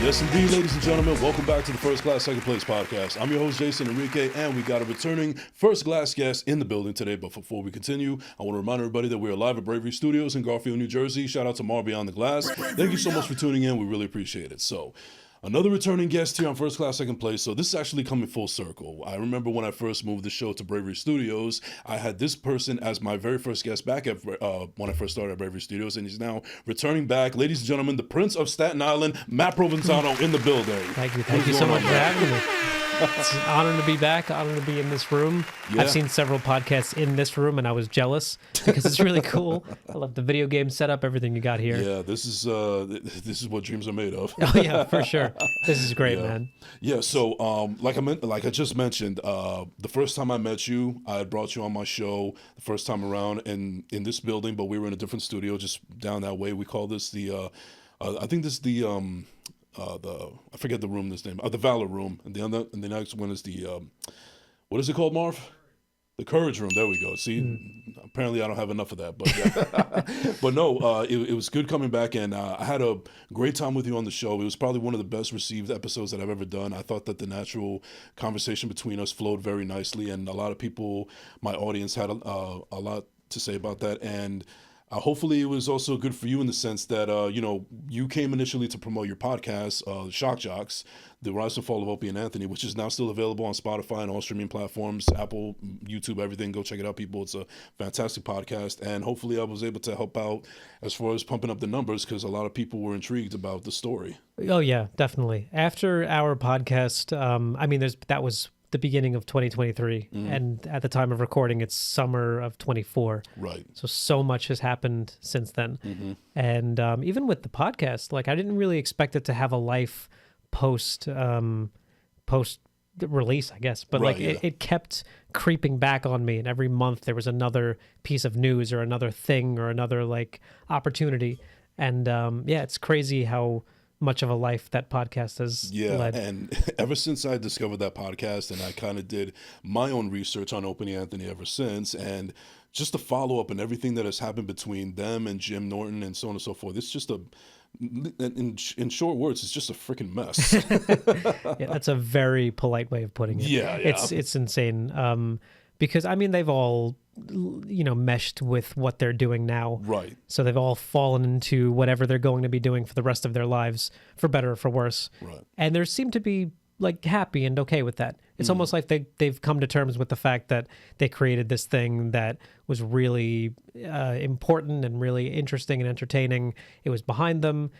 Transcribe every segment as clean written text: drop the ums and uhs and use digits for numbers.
Yes, indeed, ladies and gentlemen, welcome back to the First Class, Second Place podcast. I'm your host, Jason Enrique, and we got a returning First Class guest in the building today. But before we continue, I want to remind everybody that we're live at Bravery Studios in Garfield, New Jersey. Shout out to Mar Beyond the Glass. Thank you so much for tuning in. We really appreciate it. So, another returning guest here on First Class, Second Place. So this is actually coming full circle. I remember when I first moved the show to Bravery Studios, I had this person as my very first guest back at when I first started at Bravery Studios, and he's now returning back. Ladies and gentlemen, the Prince of Staten Island, Matt Provenzano in the building. Thank you. Thank you so much for having me. It's an honor to be back, honor to be in this room. Yeah. I've seen several podcasts in this room, and I was jealous because it's really cool. I love the video game setup, everything you got here. Yeah, this is what dreams are made of. Oh yeah, for sure. This is great, man. Yeah, so like I just mentioned, the first time I met you, I had brought you on my show the first time around in this building, but we were in a different studio just down that way. We call this the I think this is the I forget the room this name, the Valor Room, and the next one is the what is it called, Marv? The Courage Room. There we go. See, apparently I don't have enough of that, but yeah. But no, it was good coming back, and I had a great time with you on the show. It was probably one of the best received episodes that I've ever done. I thought that the natural conversation between us flowed very nicely, and a lot of people, my audience, had a lot to say about that, and hopefully it was also good for you in the sense that, you came initially to promote your podcast, Shock Jocks, The Rise and Fall of Opie and Anthony, which is now still available on Spotify and all streaming platforms, Apple, YouTube, everything. Go check it out, people. It's a fantastic podcast. And hopefully I was able to help out as far as pumping up the numbers because a lot of people were intrigued about the story. Oh yeah, definitely. After our podcast, that was the beginning of 2023, and at the time of recording, it's summer of 24. Right. So much has happened since then. And even with the podcast, like I didn't really expect it to have a life post release, I guess. But Right, it kept creeping back on me, and every month there was another piece of news or another thing or another like opportunity. And it's crazy how much of a life that podcast has led. And ever since I discovered that podcast, and I kind of did my own research on Opie and Anthony ever since, and just the follow-up and everything that has happened between them and Jim Norton and so on and so forth, it's just in short words, it's just a freaking mess. Yeah, that's a very polite way of putting it. Yeah. It's insane. Because they've all meshed with what they're doing now. Right. So they've all fallen into whatever they're going to be doing for the rest of their lives, for better or for worse. Right. And they seem to be like happy and okay with that. It's almost like they've come to terms with the fact that they created this thing that was really important and really interesting and entertaining. It was behind them.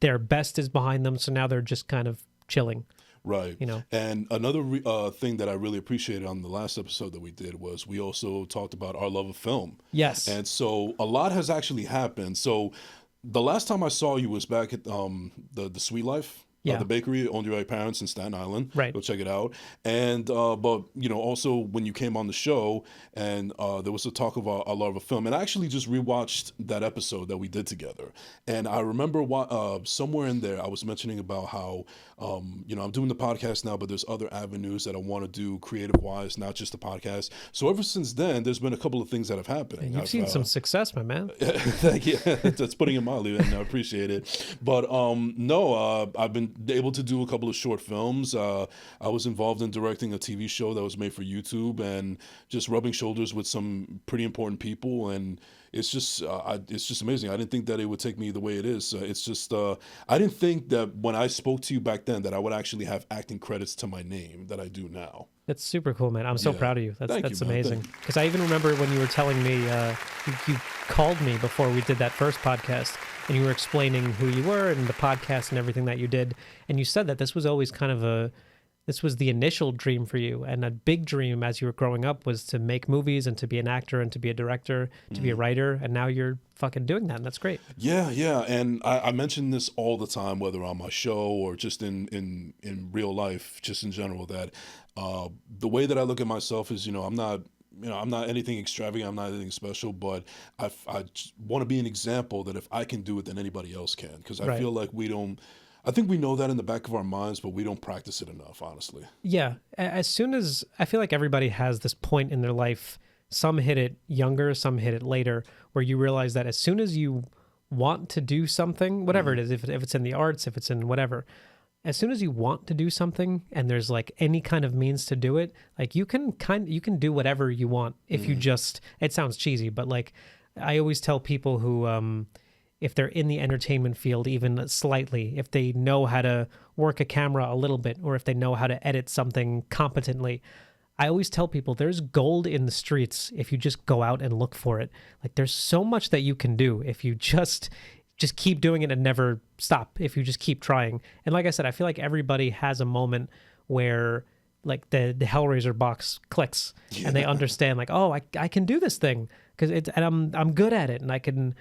Their best is behind them. So now they're just kind of chilling. Right. And another thing that I really appreciated on the last episode that we did was we also talked about our love of film. Yes. And so a lot has actually happened. So the last time I saw you was back at the Sweet Life. The bakery owned by parents in Staten Island. Right. Go check it out. And but also when you came on the show, and there was a talk of our love of film, and I actually just rewatched that episode that we did together. And I remember somewhere in there I was mentioning about how I'm doing the podcast now, but there's other avenues that I want to do creative wise, not just the podcast. So ever since then, there's been a couple of things that have happened. You've seen some success, my man. Thank you. That's putting it mildly, and I appreciate it. But I've been able to do a couple of short films. I was involved in directing a TV show that was made for YouTube, and just rubbing shoulders with some pretty important people, and it's just amazing. I didn't think that it would take me the way it is. It's just I didn't think that when I spoke to you back then that I would actually have acting credits to my name that I do now. That's super cool, man. I'm so proud of you. That's you, amazing. Because I even remember when you were telling me, you called me before we did that first podcast, and you were explaining who you were and the podcast and everything that you did. And you said that this was always kind of this was the initial dream for you. And a big dream as you were growing up was to make movies and to be an actor and to be a director, to be a writer. And now you're fucking doing that. And that's great. Yeah. And I mention this all the time, whether on my show or just in real life, just in general, that the way that I look at myself is, I'm not anything extravagant. I'm not anything special, but I want to be an example that if I can do it, then anybody else can. Because I feel like I think we know that in the back of our minds, but we don't practice it enough, honestly. Yeah. As soon as I feel like everybody has this point in their life, some hit it younger, some hit it later, where you realize that as soon as you want to do something, whatever it is, if it's in the arts, if it's in whatever, as soon as you want to do something and there's like any kind of means to do it, like you can do whatever you want if you just, it sounds cheesy, but like I always tell people who if they're in the entertainment field even slightly, if they know how to work a camera a little bit, or if they know how to edit something competently, I always tell people there's gold in the streets if you just go out and look for it. Like there's so much that you can do if you just keep doing it and never stop, if you just keep trying. And like I said, I feel like everybody has a moment where like the Hellraiser box clicks and they understand like, oh, I can do this thing because it's, and I'm good at it, and I can,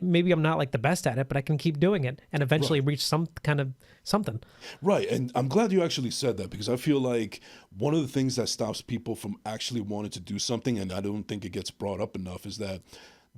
maybe I'm not like the best at it, but I can keep doing it and eventually reach some kind of something. Right. And I'm glad you actually said that, because I feel like one of the things that stops people from actually wanting to do something, and I don't think it gets brought up enough, is that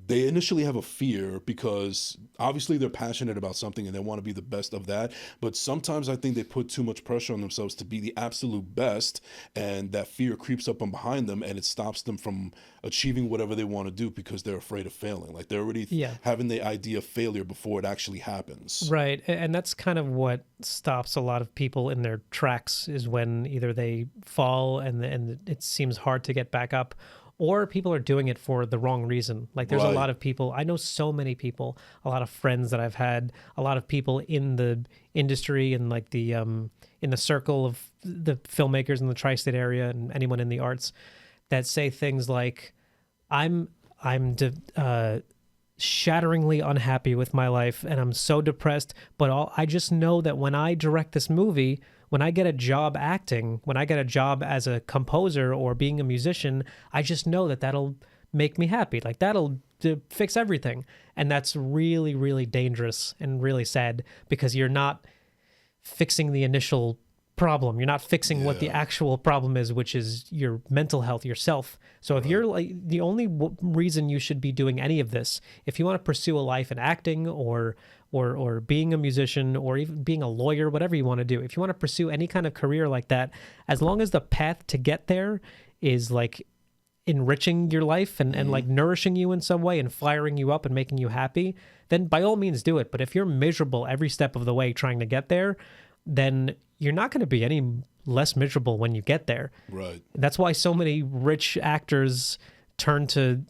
they initially have a fear because obviously they're passionate about something and they want to be the best of that. But sometimes I think they put too much pressure on themselves to be the absolute best, and that fear creeps up on behind them and it stops them from achieving whatever they want to do because they're afraid of failing. Like they're already having the idea of failure before it actually happens. Right. And that's kind of what stops a lot of people in their tracks, is when either they fall and it seems hard to get back up, or people are doing it for the wrong reason. Like there's a lot of people, I know so many people, a lot of friends that I've had, a lot of people in the industry and like the in the circle of the filmmakers in the tri-state area and anyone in the arts, that say things like, I'm shatteringly unhappy with my life and I'm so depressed, but I just know that when I direct this movie, when I get a job acting, when I get a job as a composer or being a musician, I just know that that'll make me happy. Like that'll fix everything. And that's really, really dangerous and really sad, because you're not fixing the initial problem. You're not fixing what the actual problem is, which is your mental health, yourself. So if you're like, the only reason you should be doing any of this, if you want to pursue a life in acting or being a musician or even being a lawyer, whatever you want to do, if you want to pursue any kind of career like that, as long as the path to get there is like enriching your life and like nourishing you in some way and firing you up and making you happy, then by all means do it. But if you're miserable every step of the way trying to get there, then you're not going to be any less miserable when you get there. Right. That's why so many rich actors turn to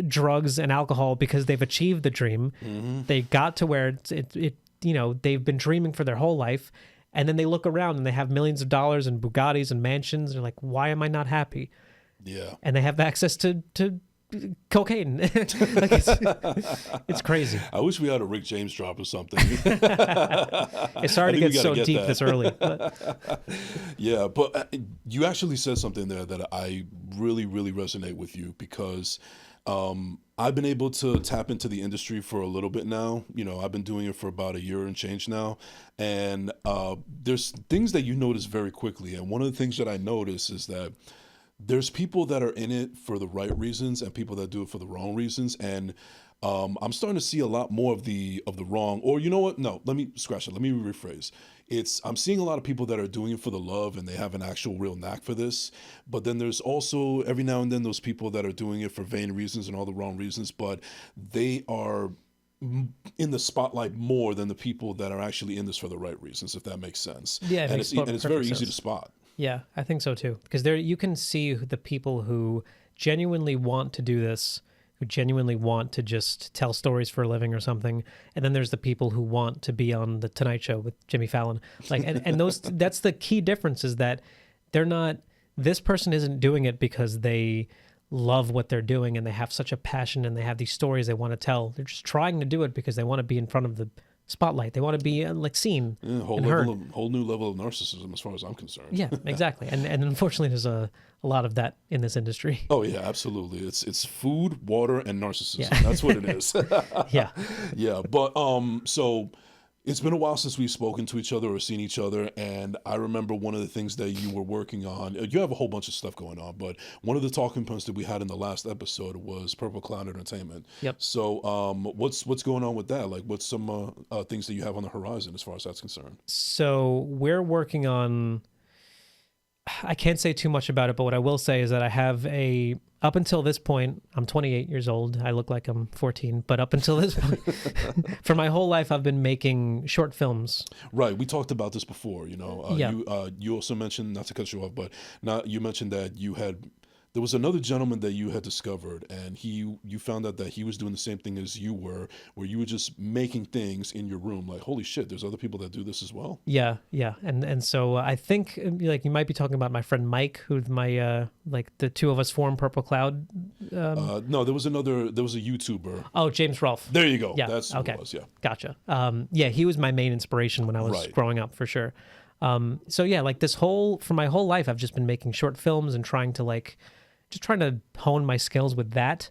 drugs and alcohol, because they've achieved the dream. They got to where it you know, they've been dreaming for their whole life, and then they look around and they have millions of dollars and Bugattis and mansions, and they're like, why am I not happy? Yeah. And they have access to cocaine. Like it's crazy. I wish we had a Rick James drop or something. It's sorry to get so deep this early. But. Yeah, but you actually said something there that I really, really resonate with you, because I've been able to tap into the industry for a little bit now. You know, I've been doing it for about a year and change now. And there's things that you notice very quickly. And one of the things that I notice is that there's people that are in it for the right reasons and people that do it for the wrong reasons. And I'm starting to see a lot more of the wrong, or you know what? No, let me scratch it. Let me rephrase. I'm seeing a lot of people that are doing it for the love and they have an actual real knack for this. But then there's also every now and then those people that are doing it for vain reasons and all the wrong reasons, but they are in the spotlight more than the people that are actually in this for the right reasons, if that makes sense. Yeah, and it's very easy to spot. Yeah, I think so too. Because there you can see the people who genuinely want to do this, who genuinely want to just tell stories for a living or something. And then there's the people who want to be on the Tonight Show with Jimmy Fallon. Like, and those, that's the key difference, is that they're not, this person isn't doing it because they love what they're doing and they have such a passion and they have these stories they want to tell. They're just trying to do it because they want to be in front of the spotlight. They want to be like seen and heard. Whole new level of narcissism, as far as I'm concerned. Yeah, exactly. And unfortunately, there's a lot of that in this industry. Oh yeah, absolutely. It's food, water, and narcissism. Yeah. That's what it is. Yeah. Yeah. But so it's been a while since we've spoken to each other or seen each other, and I remember one of the things that you were working on. You have a whole bunch of stuff going on, but one of the talking points that we had in the last episode was Purple Cloud Entertainment. Yep. So what's going on with that? Like, what's some things that you have on the horizon as far as that's concerned? So we're working on, I can't say too much about it, but what I will say is that I have up until this point, I'm 28 years old. I look like I'm 14, but up until this point, for my whole life, I've been making short films. Right. We talked about this before, you know. Yeah. You also mentioned, not to cut you off, but you mentioned that there was another gentleman that you had discovered, and you found out that he was doing the same thing as you were, where you were just making things in your room. Like, holy shit, there's other people that do this as well. Yeah, yeah, and so I think like you might be talking about my friend Mike, who's my like the two of us form Purple Cloud. No, there was a YouTuber. Oh, James Rolfe. There you go. Yeah, That's okay. Who it was. Yeah, Gotcha. Yeah, he was my main inspiration when I was growing up, for sure. So yeah, like for my whole life, I've just been making short films and trying to hone my skills with that.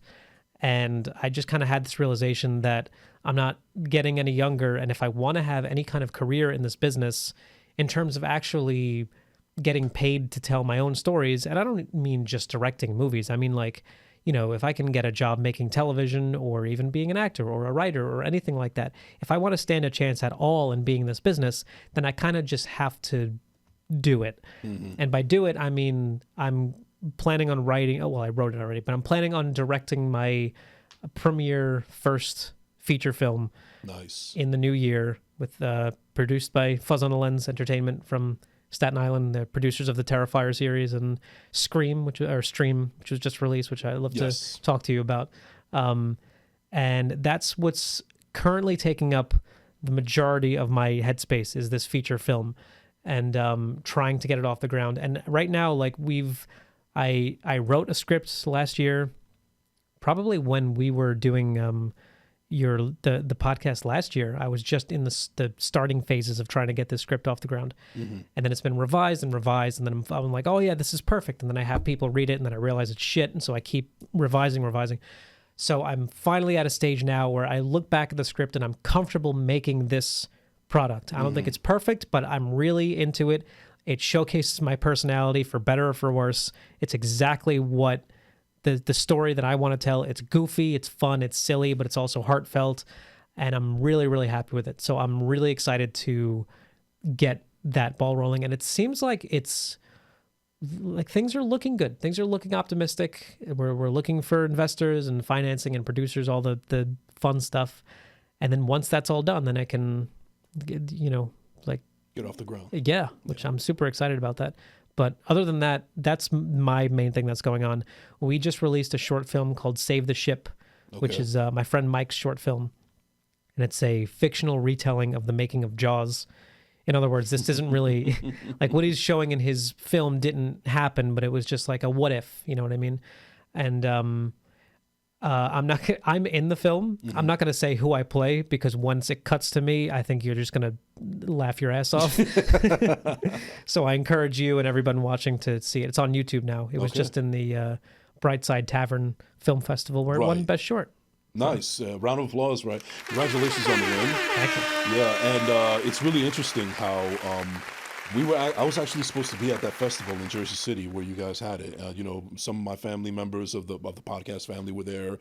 And I just kind of had this realization that I'm not getting any younger. And if I want to have any kind of career in this business, in terms of actually getting paid to tell my own stories, and I don't mean just directing movies, I mean like, you know, if I can get a job making television or even being an actor or a writer or anything like that, if I want to stand a chance at all in being in this business, then I kind of just have to do it. Mm-hmm. And by do it, I mean, I'm planning on writing, I wrote it already, but I'm planning on directing my premiere first feature film in the new year, with produced by Fuzz on a Lens Entertainment from Staten Island, the producers of the Terrifier series, and Stream, which was just released, which I love to talk to you about. And that's what's currently taking up the majority of my headspace, is this feature film, and trying to get it off the ground. And right now, like I wrote a script last year, probably when we were doing the podcast last year. I was just in the starting phases of trying to get this script off the ground. Mm-hmm. And then it's been revised, and then I'm like, oh yeah, this is perfect. And then I have people read it, and then I realize it's shit, and so I keep revising. So I'm finally at a stage now where I look back at the script and I'm comfortable making this product. I don't think it's perfect, but I'm really into it. It showcases my personality, for better or for worse. It's exactly what the story that I want to tell. It's goofy, it's fun, it's silly, but it's also heartfelt, and I'm really, really happy with it. So I'm really excited to get that ball rolling, and it seems like things are looking good. Things are looking optimistic. We're looking for investors and financing and producers, all the fun stuff. And then once that's all done, then I can, get off the ground. Yeah, which I'm super excited about that. But other than that, that's my main thing that's going on. We just released a short film called Save the Ship, which is my friend Mike's short film. And it's a fictional retelling of the making of Jaws. In other words, this isn't really like what he's showing in his film didn't happen, but it was just like a what if, you know what I mean? And I'm in the film. Mm-hmm. I'm not going to say who I play, because once it cuts to me, I think you're just going to laugh your ass off. So I encourage you and everyone watching to see it. It's on YouTube now. It was just in the Brightside Tavern Film Festival where it won Best Short. Nice. Round of applause, right? Congratulations on the win. Thank you. Yeah, and it's really interesting how I was actually supposed to be at that festival in Jersey City where you guys had it. Some of my family members of the podcast family were there.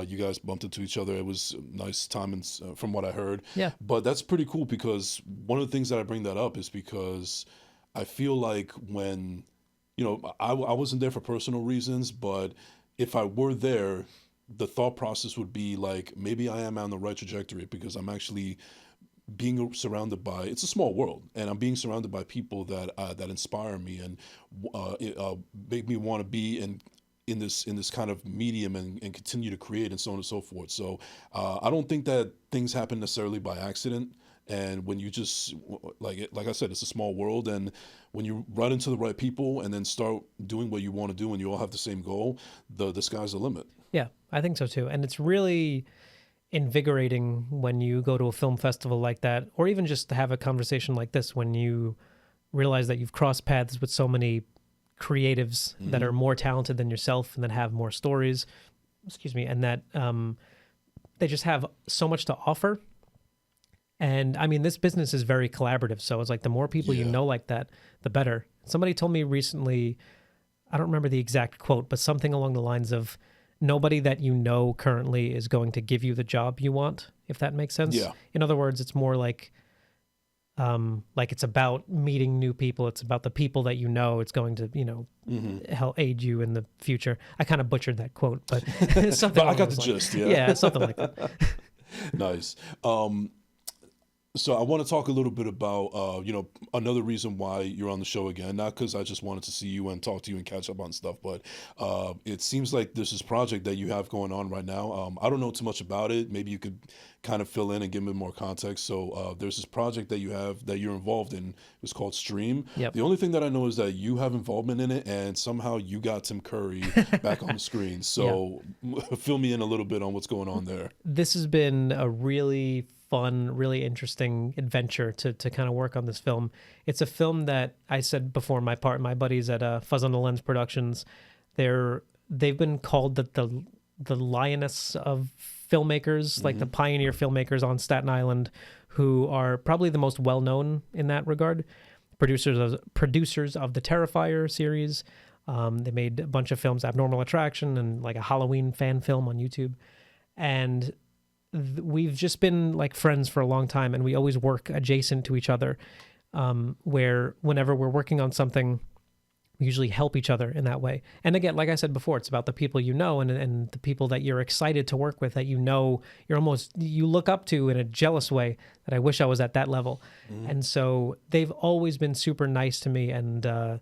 You guys bumped into each other. It was a nice time, and from what I heard. Yeah. But that's pretty cool, because one of the things that I bring that up is because I feel like when, I wasn't there for personal reasons, but if I were there, the thought process would be like, maybe I am on the right trajectory, because I'm actually being surrounded by, it's a small world, and I'm being surrounded by people that inspire me and make me want to be in this kind of medium and continue to create, and so on and so forth. So I don't think that things happen necessarily by accident. And when you just, like I said, it's a small world, and when you run into the right people and then start doing what you want to do, and you all have the same goal, the sky's the limit. Yeah, I think so too. And it's really invigorating when you go to a film festival like that, or even just to have a conversation like this, when you realize that you've crossed paths with so many creatives that are more talented than yourself and that have more stories, and that they just have so much to offer. And I mean, this business is very collaborative, so it's like the more people you know like that, the better. Somebody told me recently, I don't remember the exact quote, but something along the lines of, nobody that you know currently is going to give you the job you want, if that makes sense. Yeah. In other words, it's more like like it's about meeting new people. It's about the people that you know. It's going to, help aid you in the future. I kind of butchered that quote, but something. But I got along the those gist. lines. Yeah. Yeah, something like that. Nice. So I want to talk a little bit about, another reason why you're on the show again. Not because I just wanted to see you and talk to you and catch up on stuff, but it seems like there's this project that you have going on right now. I don't know too much about it. Maybe you could kind of fill in and give me more context. So there's this project that you have that you're involved in. It's called Stream. Yep. The only thing that I know is that you have involvement in it, and somehow you got Tim Curry back on the screen. So fill me in a little bit on what's going on there. This has been a really fun, really interesting adventure to kind of work on this film. It's a film that I said before, my buddies at Fuzz on the Lens Productions, they've been called the lioness of filmmakers, like the pioneer filmmakers on Staten Island, who are probably the most well known in that regard. Producers of the Terrifier series. They made a bunch of films, Abnormal Attraction and like a Halloween fan film on YouTube, and we've just been like friends for a long time, and we always work adjacent to each other, where whenever we're working on something, we usually help each other in that way. And again, like I said before, it's about the people you know and the people that you're excited to work with, that you look up to in a jealous way, that I wish I was at that level. And so they've always been super nice to me, and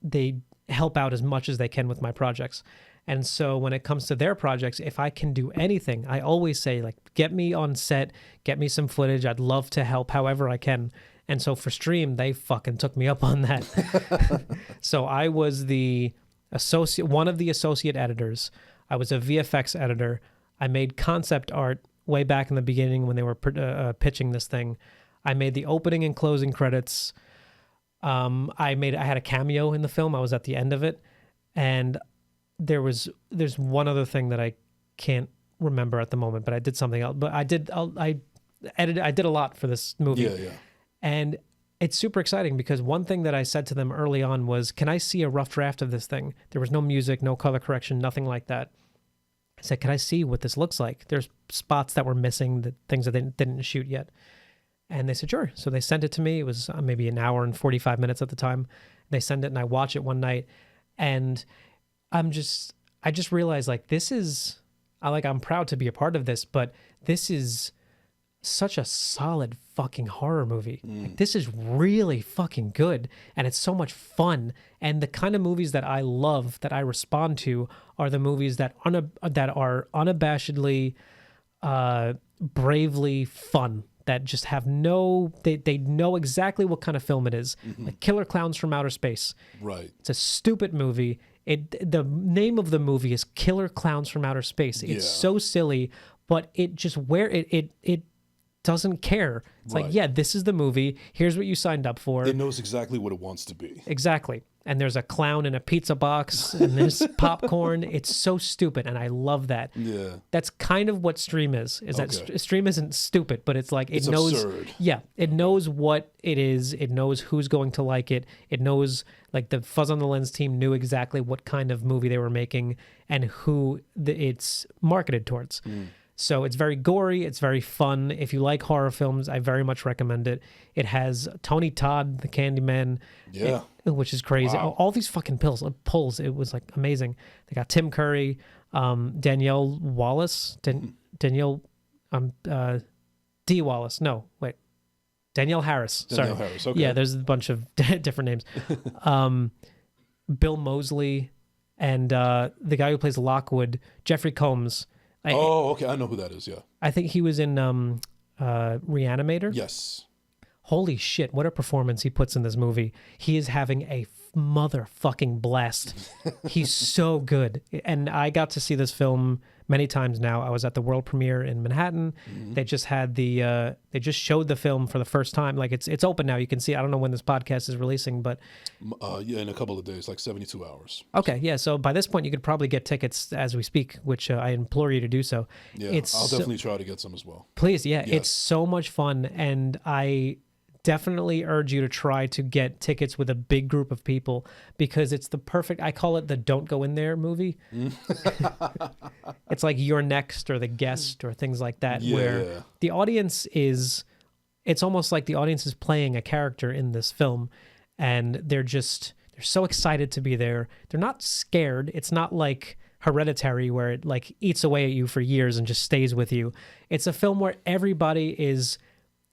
they help out as much as they can with my projects. And so when it comes to their projects, if I can do anything, I always say, like, get me on set, get me some footage. I'd love to help however I can. And so for Stream, they fucking took me up on that. So I was one of the associate editors. I was a VFX editor. I made concept art way back in the beginning when they were pitching this thing. I made the opening and closing credits. I had a cameo in the film. I was at the end of it. And there's one other thing that I can't remember at the moment, but I did something else. But I did a lot for this movie. Yeah. And it's super exciting because one thing that I said to them early on was, can I see a rough draft of this thing? There was no music, no color correction, nothing like that. I said, can I see what this looks like? There's spots that were missing, the things that they didn't shoot yet. And they said, sure. So they sent it to me. It was maybe an hour and 45 minutes at the time. They send it and I watch it one night, and I just realized, like, I'm proud to be a part of this, but this is such a solid fucking horror movie. Like, this is really fucking good, and it's so much fun. And the kind of movies that I love, that I respond to, are the movies that are unabashedly, bravely fun, that just have they know exactly what kind of film it is. Like Killer Clowns from Outer Space. Right. It's a stupid movie. The name of the movie is Killer Clowns from Outer Space. It's so silly, but it just it doesn't care. It's like, yeah, this is the movie. Here's what you signed up for. It knows exactly what it wants to be. Exactly. And there's a clown in a pizza box, and there's popcorn. It's so stupid, and I love that. Yeah. That's kind of what Stream is. That Stream isn't stupid, but it's like, it's knows. Absurd. Yeah, it knows what it is. It knows who's going to like it. It knows, like, the Fuzz on the Lens team knew exactly what kind of movie they were making and who it's marketed towards. So it's very gory. It's very fun. If you like horror films, I very much recommend it. It has Tony Todd, the Candyman, which is crazy. Wow. All these fucking pulls. It was, like, amazing. They got Tim Curry, Danielle Wallace, Danielle Wallace. No, wait, Danielle Harris. Sorry. Danielle Harris. Okay. Yeah, there's a bunch of different names. Bill Moseley, and the guy who plays Lockwood, Jeffrey Combs. Okay. I know who that is. Yeah. I think he was in Reanimator. Yes. Holy shit, what a performance he puts in this movie. He is having a motherfucking blast. He's so good. And I got to see this film many times now. I was at the world premiere in Manhattan. They just had they just showed the film for the first time. Like, it's open now. You can see. I don't know when this podcast is releasing, but in a couple of days, like 72 hours. Okay, yeah. So by this point, you could probably get tickets as we speak, which I implore you to do so. Yeah, I'll definitely try to get some as well. Please, yeah. Yes. It's so much fun, and I definitely urge you to try to get tickets with a big group of people, because it's the perfect, I call it the don't go in there movie. It's like You're Next or The Guest or things like that, where the audience is it's almost like the audience is playing a character in this film, and they're so excited to be there. They're not scared. It's not like Hereditary where it like eats away at you for years and just stays with you. It's a film where everybody is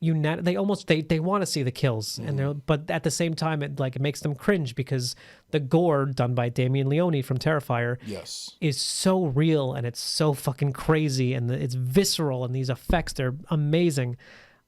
they want to see the kills, and but at the same time it makes them cringe because the gore done by Damien Leone from Terrifier is so real, and it's so fucking crazy, and it's visceral, and these effects, they're amazing.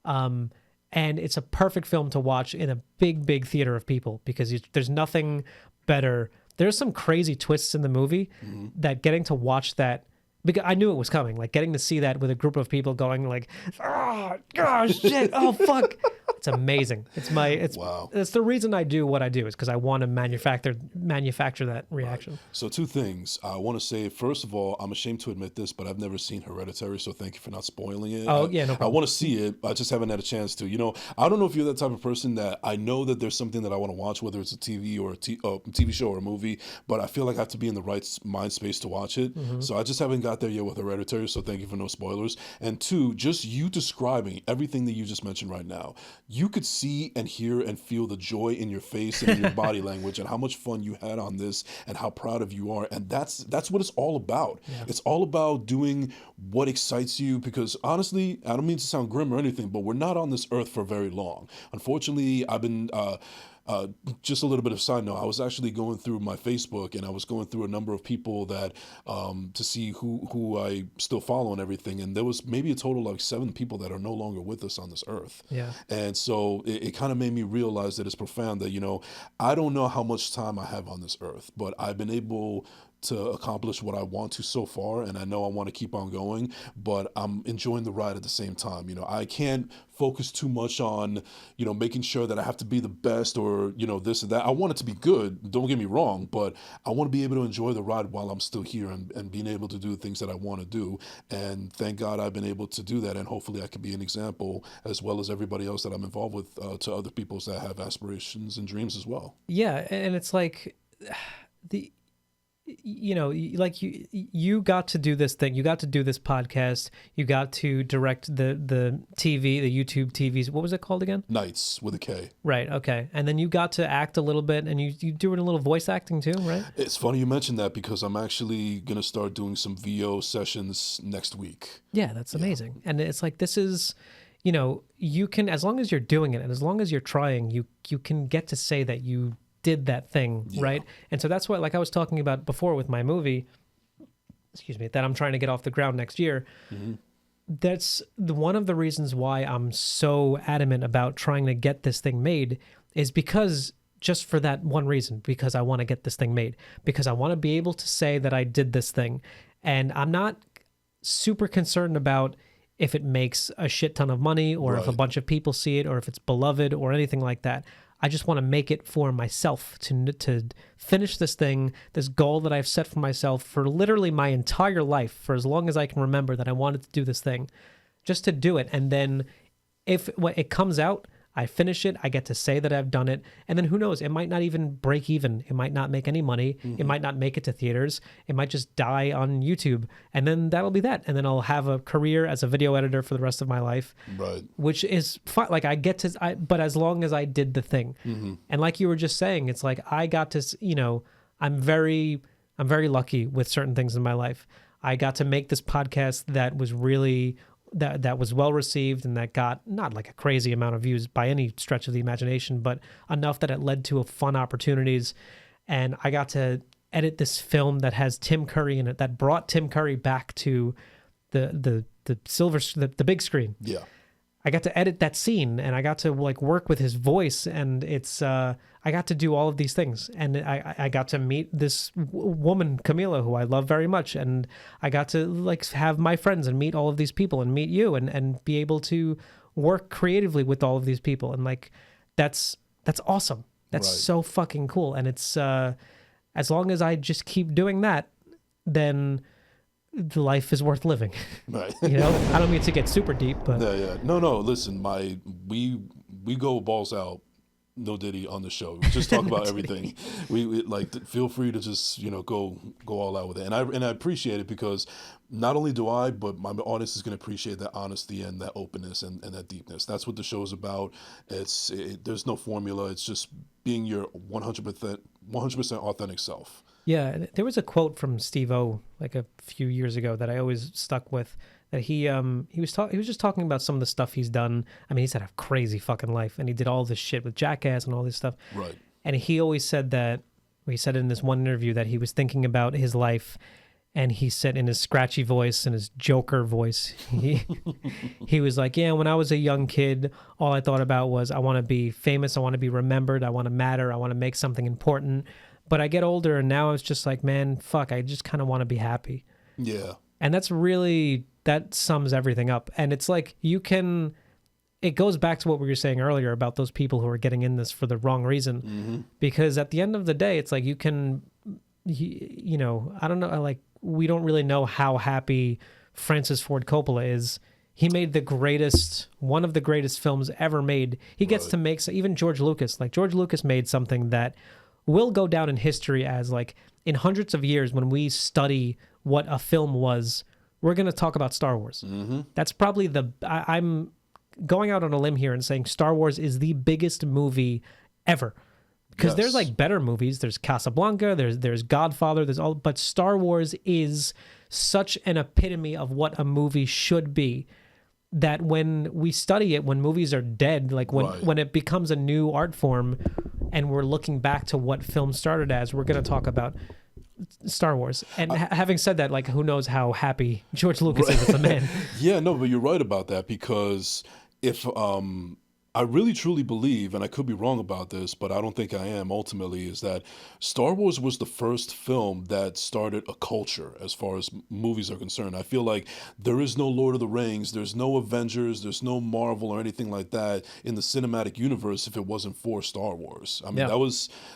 And it's a perfect film to watch in a big theater of people because there's nothing better. There's some crazy twists in the movie that getting to watch that, because I knew it was coming, like getting to see that with a group of people going like, oh gosh, shit, oh fuck. It's amazing. Wow. It's the reason I do what I do, is because I want to manufacture that reaction. Right. So 2 things. I want to say, first of all, I'm ashamed to admit this, but I've never seen Hereditary, so thank you for not spoiling it. Oh, yeah, no problem. I want to see it. I just haven't had a chance to. You know, I don't know if you're that type of person that I know that there's something that I want to watch, whether it's a TV or a TV show or a movie, but I feel like I have to be in the right mind space to watch it. So I just haven't got there yet with Hereditary, so thank you for no spoilers. And 2, just you describing everything that you just mentioned right now, you could see and hear and feel the joy in your face and in your body language, and how much fun you had on this and how proud of you are. And that's what it's all about. Yeah. It's all about doing what excites you, because honestly, I don't mean to sound grim or anything, but we're not on this earth for very long. Unfortunately, I've been just a little bit of side note. I was actually going through my Facebook, and I was going through a number of people that to see who I still follow and everything. And there was maybe a total of like 7 people that are no longer with us on this earth. Yeah. And so it kind of made me realize that it's profound that, you know, I don't know how much time I have on this earth, but I've been able to accomplish what I want to so far, and I know I want to keep on going, but I'm enjoying the ride at the same time. You know, I can't focus too much on, you know, making sure that I have to be the best or, you know, this and that. I want it to be good, don't get me wrong, but I want to be able to enjoy the ride while I'm still here and being able to do the things that I want to do. And thank God I've been able to do that, and hopefully I can be an example, as well as everybody else that I'm involved with, to other people that have aspirations and dreams as well. Yeah, and it's like you got to do this thing. You got to do this podcast. You got to direct the TV, the YouTube TVs. What was it called again? Nights with a K. Right. Okay. And then you got to act a little bit, and you doing a little voice acting too, right? It's funny you mentioned that, because I'm actually going to start doing some VO sessions next week. Yeah, that's amazing. And it's like, this is, you know, you can, as long as you're doing it and as long as you're trying, you can get to say that you did that thing, right? And so that's why, like I was talking about before with my movie, that I'm trying to get off the ground next year. That's one of the reasons why I'm so adamant about trying to get this thing made, is because just for that one reason, because I want to get this thing made, because I want to be able to say that I did this thing. And I'm not super concerned about if it makes a shit ton of money, or if a bunch of people see it, or if it's beloved or anything like that. I just want to make it for myself, to finish this thing, this goal that I've set for myself for literally my entire life, for as long as I can remember, that I wanted to do this thing, just to do it. And then if it comes out, I finish it, I get to say that I've done it, and then who knows, it might not even break even. It might not make any money. It might not make it to theaters. It might just die on YouTube, and then that'll be that. And then I'll have a career as a video editor for the rest of my life, right? Which is fun. Like, I get to, but as long as I did the thing. And like you were just saying, it's like, I got to, you know, I'm very lucky with certain things in my life. I got to make this podcast that was really, that was well received, and that got not like a crazy amount of views by any stretch of the imagination, but enough that it led to fun opportunities. And I got to edit this film that has Tim Curry in it, that brought Tim Curry back to the big screen. Yeah. I got to edit that scene, and I got to like work with his voice, and it's I got to do all of these things, and I got to meet this woman, Camila, who I love very much, and I got to like have my friends and meet all of these people, and meet you, and be able to work creatively with all of these people, and like that's awesome. That's so fucking cool, and it's as long as I just keep doing that, then life is worth living. Right. You know, I don't mean to get super deep, but No, listen, we go balls out no Diddy on the show. We just talk about everything. We like feel free to just go all out with it, and I appreciate it because not only do I, but my audience is going to appreciate that honesty and that openness and that deepness. That's what the show is about. There's no formula. It's just being your 100% authentic self. Yeah, there was a quote from Steve-O like a few years ago that I always stuck with. That he was just talking about some of the stuff he's done. I mean, he's had a crazy fucking life, and he did all this shit with Jackass and all this stuff. Right. And he always said that. He said in this one interview that he was thinking about his life, and he said in his scratchy voice and his Joker voice, he was like, "Yeah, when I was a young kid, all I thought about was I want to be famous, I want to be remembered, I want to matter, I want to make something important." But I get older, and now it's just like, man, fuck, I just kind of want to be happy. Yeah. And that sums everything up. And it's like it goes back to what we were saying earlier about those people who are getting in this for the wrong reason. Mm-hmm. Because at the end of the day, it's like I don't know, like we don't really know how happy Francis Ford Coppola is. He made one of the greatest films ever made. He gets to make, even George Lucas made something that will go down in history as like in hundreds of years when we study what a film was, we're going to talk about Star Wars. Mm-hmm. That's probably I'm going out on a limb here and saying Star Wars is the biggest movie ever. Because there's like better movies. There's Casablanca, there's Godfather, but Star Wars is such an epitome of what a movie should be that when we study it, when movies are dead, like when it becomes a new art form and we're looking back to what film started as, we're going to talk about Star Wars. And having said that, like, who knows how happy George Lucas is as a man. Yeah, no, but you're right about that because if I really truly believe, and I could be wrong about this, but I don't think I am ultimately, is that Star Wars was the first film that started a culture as far as movies are concerned. I feel like there is no Lord of the Rings, there's no Avengers, there's no Marvel or anything like that in the cinematic universe if it wasn't for Star Wars. I mean,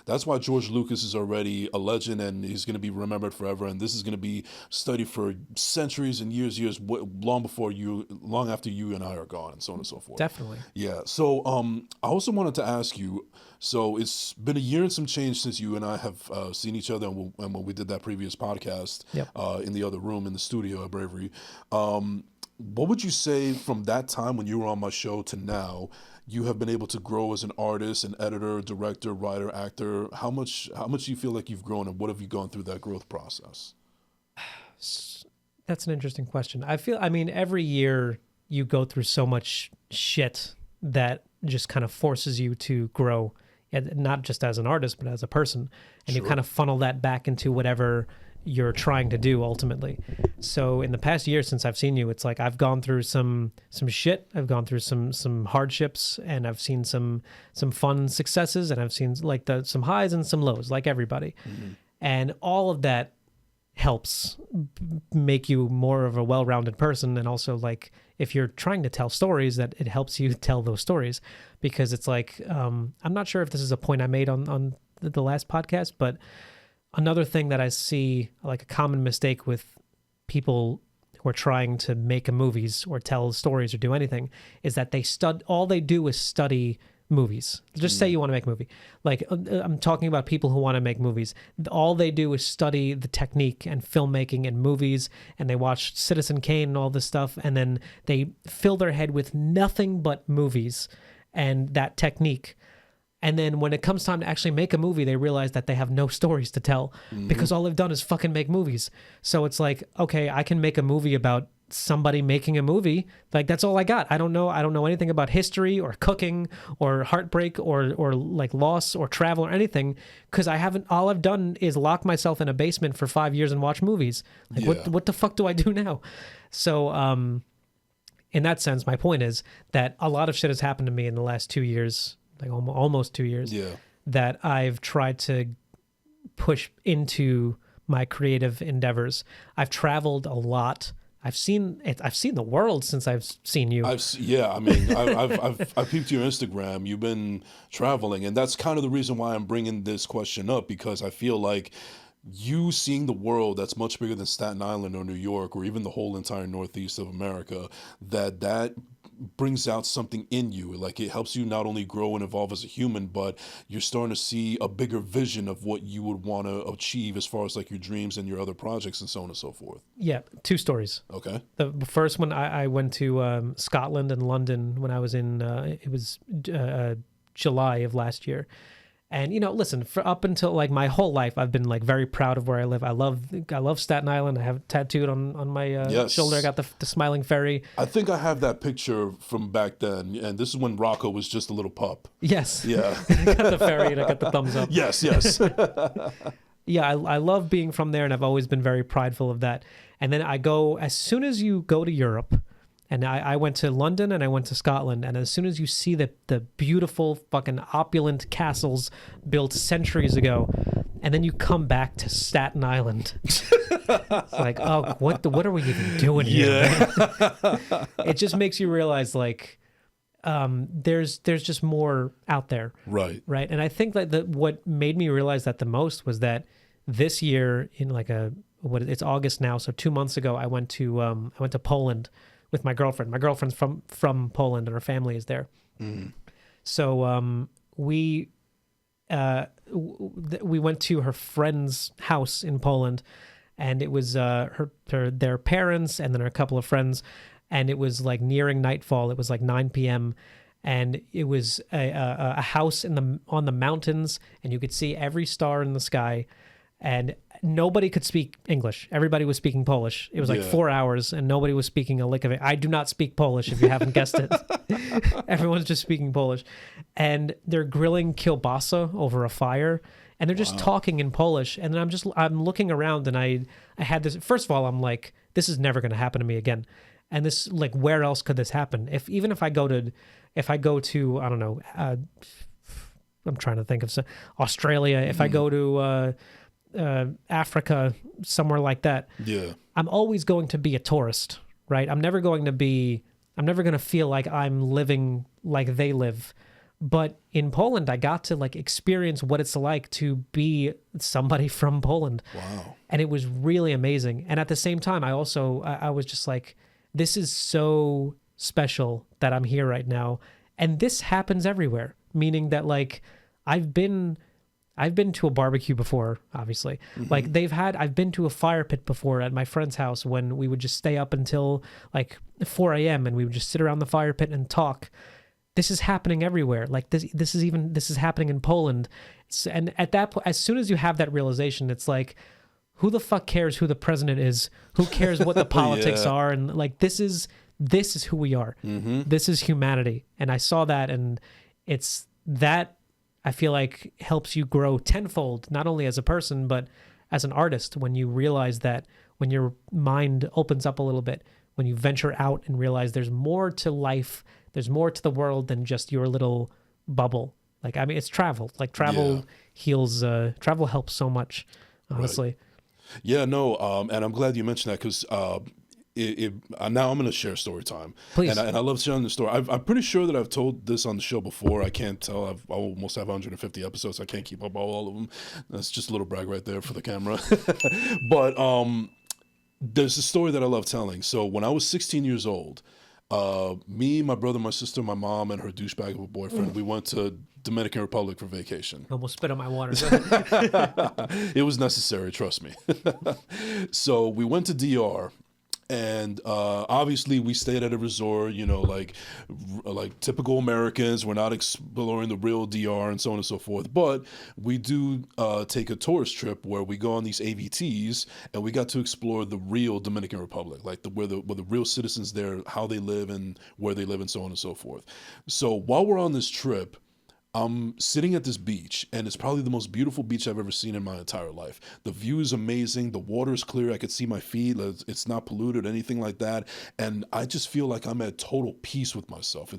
that's why George Lucas is already a legend and he's going to be remembered forever, and this is going to be studied for centuries and years, long after you and I are gone, and so on and so forth. Definitely. Yeah. So I also wanted to ask you, so it's been a year and some change since you and I have seen each other and when we did that previous podcast in the other room in the studio at Bravery. What would you say from that time when you were on my show to now, you have been able to grow as an artist, an editor, director, writer, actor? How much do you feel like you've grown, and what have you gone through that growth process? That's an interesting question. I mean, every year you go through so much shit that just kind of forces you to grow, and not just as an artist, but as a person. And you kind of funnel that back into whatever you're trying to do ultimately. So in the past year since I've seen you, it's like I've gone through some shit. I've gone through some hardships, and I've seen some fun successes, and I've seen like some highs and some lows, like everybody. Mm-hmm. And all of that helps make you more of a well-rounded person. And also, like, if you're trying to tell stories, that it helps you tell those stories, because it's like, I'm not sure if this is a point I made on the last podcast, but another thing that I see, like a common mistake with people who are trying to make movies or tell stories or do anything, is that all they do is study movies. Just say you want to make a movie. Like, I'm talking about people who want to make movies. All they do is study the technique and filmmaking and movies, and they watch Citizen Kane and all this stuff, and then they fill their head with nothing but movies and that technique. And then when it comes time to actually make a movie, they realize that they have no stories to tell because all they've done is fucking make movies. So it's like, okay, I can make a movie about somebody making a movie. Like, that's all I got. I don't know anything about history or cooking or heartbreak or like loss or travel or anything, because all I've done is lock myself in a basement for 5 years and watch movies. Like, what the fuck do I do now? So in that sense, my point is that a lot of shit has happened to me in the last 2 years, like almost 2 years, that I've tried to push into my creative endeavors. I've traveled a lot. I've seen the world since I've seen you. I've peeped your Instagram. You've been traveling, and that's kind of the reason why I'm bringing this question up, because I feel like you seeing the world that's much bigger than Staten Island or New York or even the whole entire Northeast of America, that brings out something in you. Like it helps you not only grow and evolve as a human, but you're starting to see a bigger vision of what you would want to achieve as far as like your dreams and your other projects and so on and so forth. Yeah, two stories. Okay. The first one, I went to Scotland and London when I was in, it was July of last year. And, you know, listen, for up until like my whole life, I've been like very proud of where I live. I love Staten Island. I have it tattooed on my Yes. shoulder. I got the smiling ferry. I think I have that picture from back then, and this is when Rocco was just a little pup. Yes. Yeah. I got the ferry and I got the thumbs up. Yes. Yeah, I love being from there, and I've always been very prideful of that. And then I go, as soon as you go to Europe, and I went to London and I went to Scotland, and as soon as you see the beautiful fucking opulent castles built centuries ago, and then you come back to Staten Island, it's like, oh, what are we even doing here? Yeah. It just makes you realize, like, there's just more out there. Right. And I think that what made me realize that the most was that this year in like it's August now, so 2 months ago I went to Poland with my girlfriend. My girlfriend's from Poland and her family is there. So we went to her friend's house in Poland, and it was their parents and then a couple of friends, and it was like nearing nightfall. It was like 9 p.m. and it was a house on the mountains, and you could see every star in the sky, and nobody could speak English. Everybody was speaking Polish. It was like 4 hours, and nobody was speaking a lick of it. I do not speak Polish, if you haven't guessed it. Everyone's just speaking Polish. And they're grilling kielbasa over a fire, and they're just talking in Polish. And then I'm looking around, and I had this. First of all, I'm like, this is never going to happen to me again. And this, like, where else could this happen? Even if I go to, I don't know, I'm trying to think of Australia. If I go to Africa, somewhere like that, I'm always going to be a tourist, right? I'm never going to feel like I'm living like they live. But in Poland, I got to like experience what it's like to be somebody from Poland. Wow. And it was really amazing. And at the same time, I was just like, this is so special that I'm here right now. And this happens everywhere, meaning that like I've been to a barbecue before, obviously. Like I've been to a fire pit before at my friend's house when we would just stay up until like 4 a.m. and we would just sit around the fire pit and talk. This is happening everywhere. Like this is happening in Poland. And at that point, as soon as you have that realization, it's like, who the fuck cares who the president is? Who cares what the politics are? And like, this is who we are. This is humanity. And I saw that, and it's that I feel like helps you grow tenfold, not only as a person, but as an artist, when you realize that, when your mind opens up a little bit, when you venture out and realize there's more to life, there's more to the world than just your little bubble. Like, I mean, it's travel. Like travel heals, travel helps so much, honestly. Right. Yeah, no, and I'm glad you mentioned that, because now I'm going to share story time. Please. And I love sharing the story. I'm pretty sure that I've told this on the show before. I can't tell. I almost have 150 episodes. I can't keep up all of them. That's just a little brag right there for the camera. But there's a story that I love telling. So when I was 16 years old, me, my brother, my sister, my mom, and her douchebag of a boyfriend, we went to Dominican Republic for vacation. Almost spit on my water. It was necessary, trust me. So we went to DR. And obviously, we stayed at a resort, you know, like typical Americans. We're not exploring the real DR and so on and so forth. But we do take a tourist trip where we go on these AVTs, and we got to explore the real Dominican Republic, like where the real citizens there, how they live and where they live and so on and so forth. So while we're on this trip, I'm sitting at this beach, and it's probably the most beautiful beach I've ever seen in my entire life. The view is amazing. The water is clear. I could see my feet. It's not polluted or anything like that. And I just feel like I'm at total peace with myself.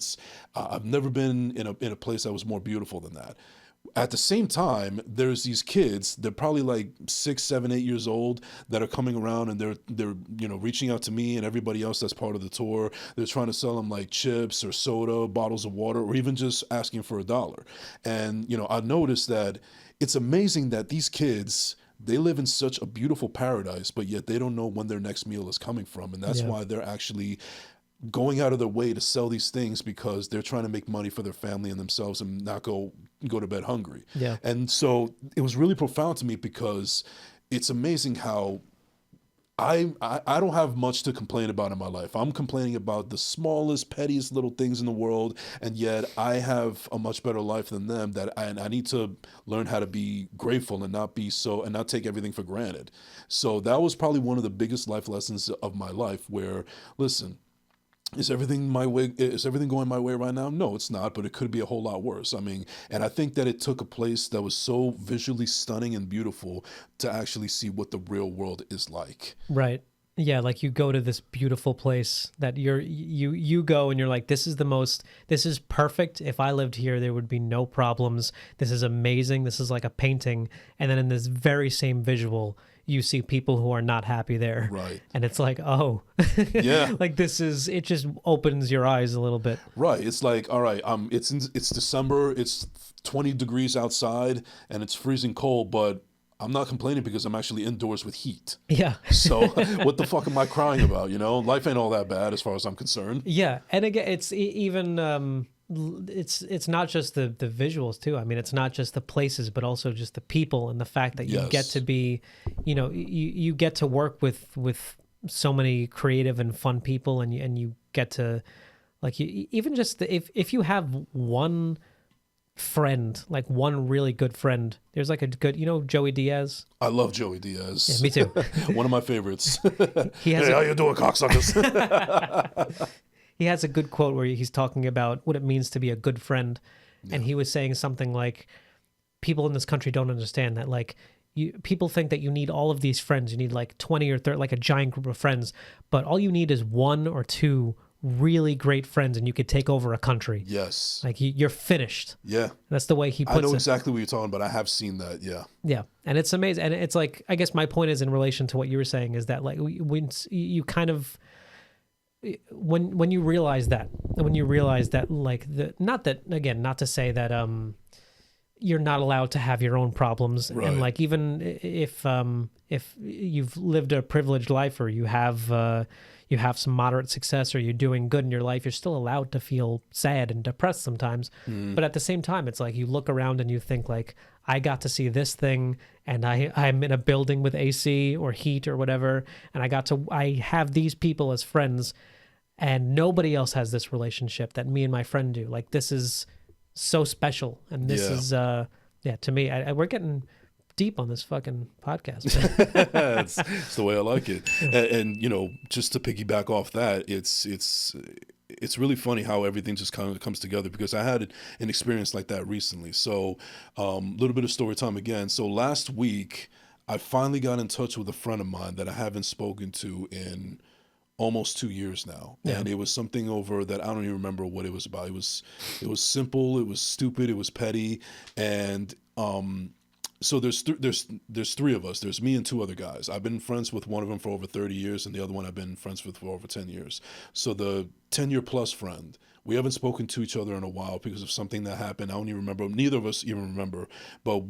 I've never been in a place that was more beautiful than that. At the same time, there's these kids, they're probably like 6, 7, 8 years old, that are coming around, and they're reaching out to me and everybody else that's part of the tour. They're trying to sell them like chips or soda, bottles of water, or even just asking for $1. And, I noticed that it's amazing that these kids, they live in such a beautiful paradise, but yet they don't know when their next meal is coming from. And that's why they're actually going out of their way to sell these things because they're trying to make money for their family and themselves and not go to bed hungry. Yeah. And so it was really profound to me because it's amazing how I don't have much to complain about in my life. I'm complaining about the smallest, pettiest little things in the world, and yet I have a much better life than them. And I need to learn how to be grateful and not take everything for granted. So that was probably one of the biggest life lessons of my life. Where, listen, is everything my way? Is everything going my way right now? No, it's not, but it could be a whole lot worse. I mean, and I think that it took a place that was so visually stunning and beautiful to actually see what the real world is like. Right. Yeah, like you go to this beautiful place that you go and you're like, this is perfect. If I lived here, there would be no problems. This is amazing. This is like a painting. And then in this very same visual, you see people who are not happy there. Right. And it's like, oh, yeah, like it just opens your eyes a little bit. Right. It's like, all right, it's December, it's 20 degrees outside and it's freezing cold, but I'm not complaining because I'm actually indoors with heat. Yeah. So what the fuck am I crying about? You know, life ain't all that bad as far as I'm concerned. Yeah. And again, it's even, it's not just the visuals too. I mean, it's not just the places, but also just the people and the fact that you get to be, you get to work with so many creative and fun people, and you get to, like, even just if you have one friend, like one really good friend, there's like a good, Joey Diaz. I love Joey Diaz. Yeah, me too. One of my favorites. He has how you doing, cocksuckers? He has a good quote where he's talking about what it means to be a good friend. Yeah. And he was saying something like, people in this country don't understand that, like, people think that you need all of these friends. You need like 20 or 30, like a giant group of friends. But all you need is one or two really great friends and you could take over a country. Yes. Like you're finished. Yeah. That's the way he puts it. I know exactly what you're talking about. I have seen that. Yeah. Yeah. And it's amazing. And it's like, I guess my point is in relation to what you were saying is that, like, when you kind of, when you realize that, like, not to say that you're not allowed to have your own problems, right. And like, even if you've lived a privileged life, or you have some moderate success, or you're doing good in your life, you're still allowed to feel sad and depressed sometimes. But at the same time, it's like you look around and you think, like, I got to see this thing, and I'm in a building with AC or heat or whatever, and I have these people as friends, and nobody else has this relationship that me and my friend do. Like, this is so special, and this is to me, we're getting deep on this fucking podcast. It's the way I like it. And just to piggyback off that, it's really funny how everything just kind of comes together, because I had an experience like that recently. So a little bit of story time again. So last week I finally got in touch with a friend of mine that I haven't spoken to in almost 2 years now. Yeah. And it was something over that I don't even remember what it was about. It was simple, it was stupid, it was petty. And so there's three of us. There's me and two other guys. I've been friends with one of them for over 30 years, and the other one I've been friends with for over 10 years. So the 10-year plus friend, we haven't spoken to each other in a while because of something that happened. I don't even remember. Neither of us even remember. But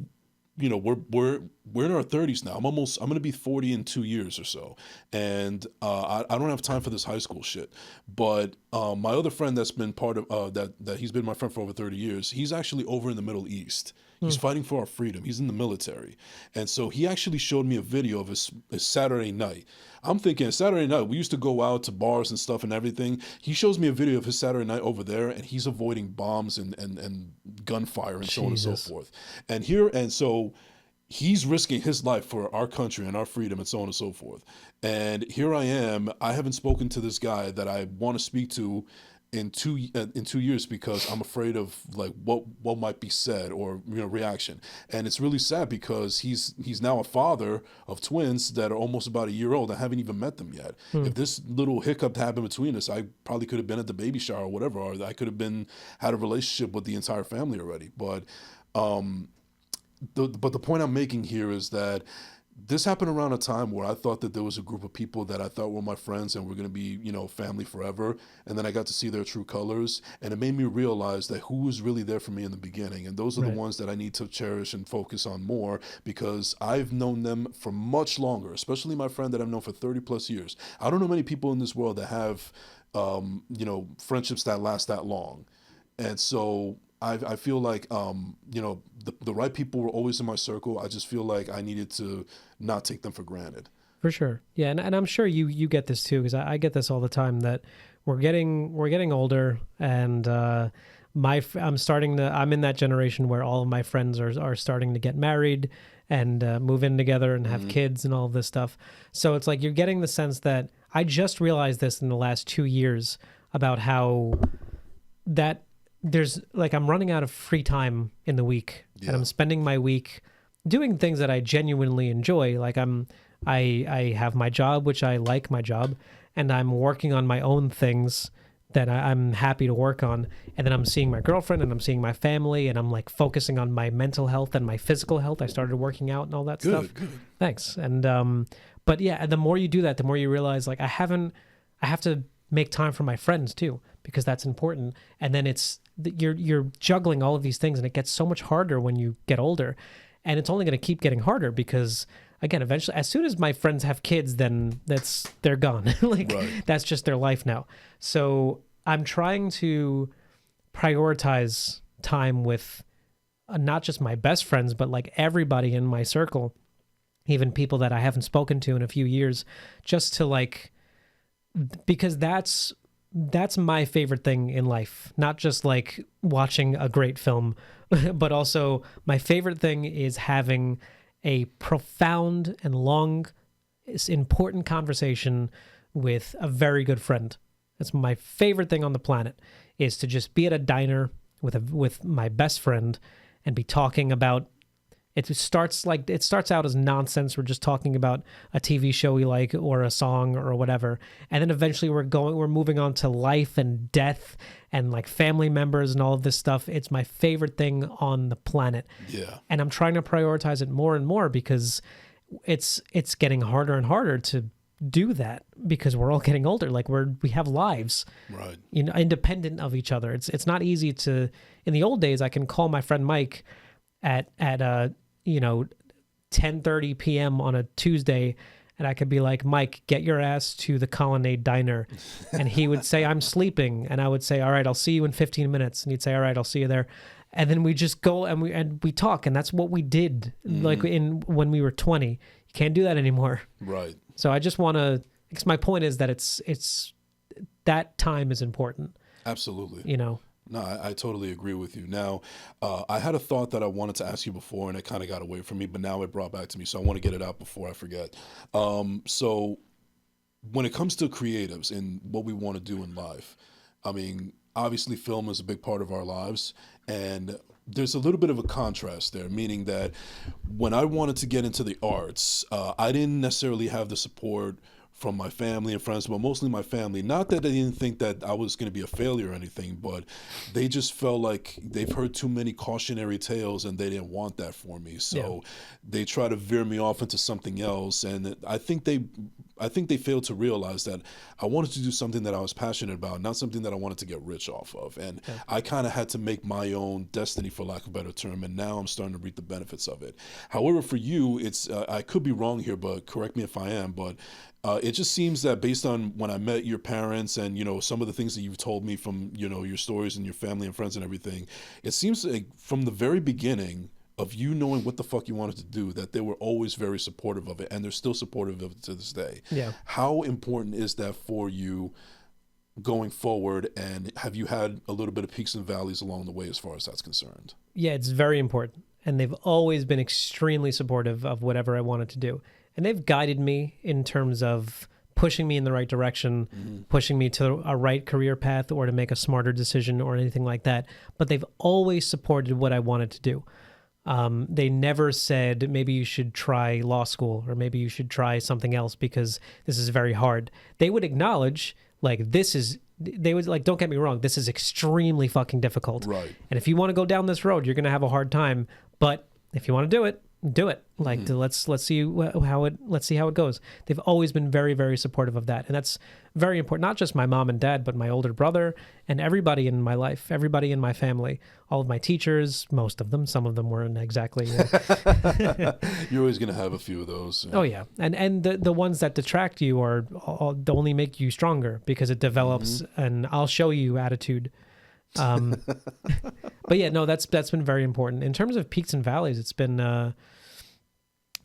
we're in our 30s now. I'm going to be 40 in 2 years or so, and I don't have time for this high school shit. But my other friend that's been part of that he's been my friend for over 30 years. He's actually over in the Middle East. He's fighting for our freedom. He's in the military. And so he actually showed me a video of his Saturday night. I'm thinking, Saturday night, we used to go out to bars and stuff and everything. He shows me a video of his Saturday night over there, and he's avoiding bombs and gunfire and so on and so forth. And so he's risking his life for our country and our freedom and so on and so forth. And here I am. I haven't spoken to this guy that I want to speak to in 2 years because I'm afraid of, like, what might be said or reaction. And it's really sad because he's now a father of twins that are almost about a year old. I haven't even met them yet. If this little hiccup happened between us, I probably could have been at the baby shower or whatever, or I could have had a relationship with the entire family already. But the point I'm making here is that this happened around a time where I thought that there was a group of people that I thought were my friends and were going to be, family forever. And then I got to see their true colors. And it made me realize that who was really there for me in the beginning. And those are the Right. ones that I need to cherish and focus on more, because I've known them for much longer, especially my friend that I've known for 30 plus years. I don't know many people in this world that have, friendships that last that long. And so I feel like, the right people were always in my circle. I just feel like I needed to not take them for granted. For sure. Yeah, and I'm sure you get this too, because I get this all the time, that we're getting older, and I'm in that generation where all of my friends are starting to get married and move in together and have kids and all of this stuff. So it's like you're getting the sense that I just realized this in the last 2 years about how that there's like I'm running out of free time in the week, and I'm spending my week doing things that I genuinely enjoy. Like I have my job, which I like my job, and I'm working on my own things that I'm happy to work on. And then I'm seeing my girlfriend and I'm seeing my family, and I'm like focusing on my mental health and my physical health. I started working out and all that stuff. Good. Thanks. And but yeah, the more you do that, the more you realize like I have to make time for my friends too, because that's important. And then you're juggling all of these things, and it gets so much harder when you get older. And it's only going to keep getting harder because, again, eventually, as soon as my friends have kids, then they're gone. Like Right. that's just their life now. So I'm trying to prioritize time with not just my best friends, but like everybody in my circle, even people that I haven't spoken to in a few years, just to like, because that's my favorite thing in life. Not just like watching a great film, but also my favorite thing is having a profound and long, important conversation with a very good friend. That's my favorite thing on the planet, is to just be at a diner with my best friend and be talking about. It starts out as nonsense. We're just talking about a TV show we like or a song or whatever. And then eventually we're moving on to life and death and like family members and all of this stuff. It's my favorite thing on the planet. Yeah. And I'm trying to prioritize it more and more, because it's getting harder and harder to do that, because we're all getting older. Like we have lives, Right. independent of each other. It's not easy to, in the old days, I can call my friend Mike at 10:30 p.m. on a Tuesday, and I could be like, Mike, get your ass to the Colonnade Diner. And he would say, I'm sleeping. And I would say, all right, I'll see you in 15 minutes. And he'd say, all right, I'll see you there. And then we just go and we talk. And that's what we did like when we were 20. You can't do that anymore. Right. So I just want to, because my point is that it's that time is important, Absolutely. No, I totally agree with you. Now, I had a thought that I wanted to ask you before, and it kind of got away from me, but now it brought back to me, so I want to get it out before I forget. So when it comes to creatives and what we want to do in life, I mean, obviously film is a big part of our lives, and there's a little bit of a contrast there, meaning that when I wanted to get into the arts, I didn't necessarily have the support from my family and friends, but mostly my family. Not that they didn't think that I was going to be a failure or anything, but they just felt like they've heard too many cautionary tales and they didn't want that for me. So they try to veer me off into something else. And I think they failed to realize that I wanted to do something that I was passionate about, not something that I wanted to get rich off of. And I kind of had to make my own destiny, for lack of a better term, and now I'm starting to reap the benefits of it. However, for you, it's I could be wrong here, but correct me if I am, but it just seems that based on when I met your parents and, some of the things that you've told me from, your stories and your family and friends and everything, it seems like from the very beginning of you knowing what the fuck you wanted to do, that they were always very supportive of it, and they're still supportive of it to this day. Yeah. How important is that for you going forward, and have you had a little bit of peaks and valleys along the way as far as that's concerned? Yeah, it's very important. And they've always been extremely supportive of whatever I wanted to do. And they've guided me in terms of pushing me in the right direction, pushing me to a right career path or to make a smarter decision or anything like that. But they've always supported what I wanted to do. They never said, maybe you should try law school or maybe you should try something else because this is very hard. They would acknowledge, they would don't get me wrong, this is extremely fucking difficult. Right. And if you want to go down this road, you're going to have a hard time. But if you want to do it, do it. Like, let's see how it goes. They've always been very, very supportive of that, and that's very important. Not just my mom and dad, but my older brother and everybody in my life, everybody in my family, all of my teachers, most of them. Some of them weren't exactly. You're always gonna have a few of those. Oh yeah, and the ones that detract you are only make you stronger because it develops an "I'll show you" attitude. But yeah, no, that's been very important in terms of peaks and valleys. It's been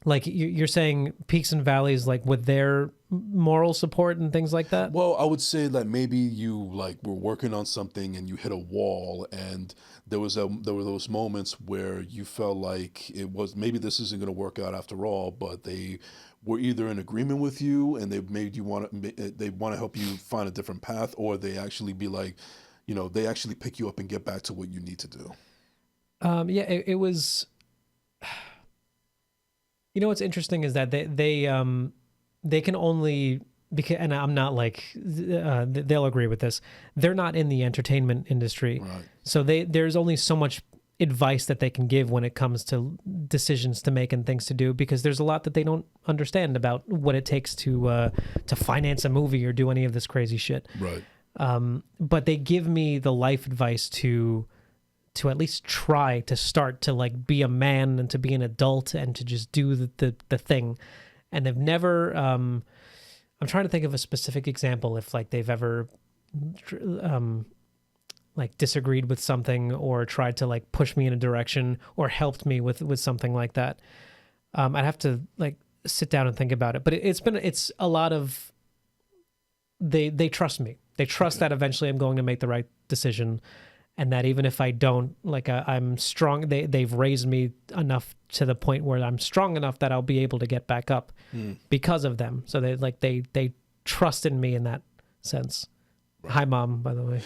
like you're saying peaks and valleys, like with their moral support and things like that. Well, I would say that maybe you like were working on something and you hit a wall, and there were those moments where you felt like it was maybe this isn't going to work out after all, but they were either in agreement with you and they made you they want to help you find a different path, or they actually be like, they actually pick you up and get back to what you need to do. Yeah, it was. What's interesting is that they can only, because, and I'm not like they'll agree with this. They're not in the entertainment industry, Right. So there's only so much advice that they can give when it comes to decisions to make and things to do, because there's a lot that they don't understand about what it takes to finance a movie or do any of this crazy shit. Right. But they give me the life advice to at least try to start to like be a man and to be an adult and to just do the thing. And they've never, I'm trying to think of a specific example if like they've ever like disagreed with something or tried to like push me in a direction or helped me with something like that. I'd have to like sit down and think about it, but it's a lot of, they trust me. They trust that eventually I'm going to make the right decision, and that even if I don't, like I'm strong. They've raised me enough to the point where I'm strong enough that I'll be able to get back up because of them. So they trust in me in that sense. Right. Hi, Mom, by the way.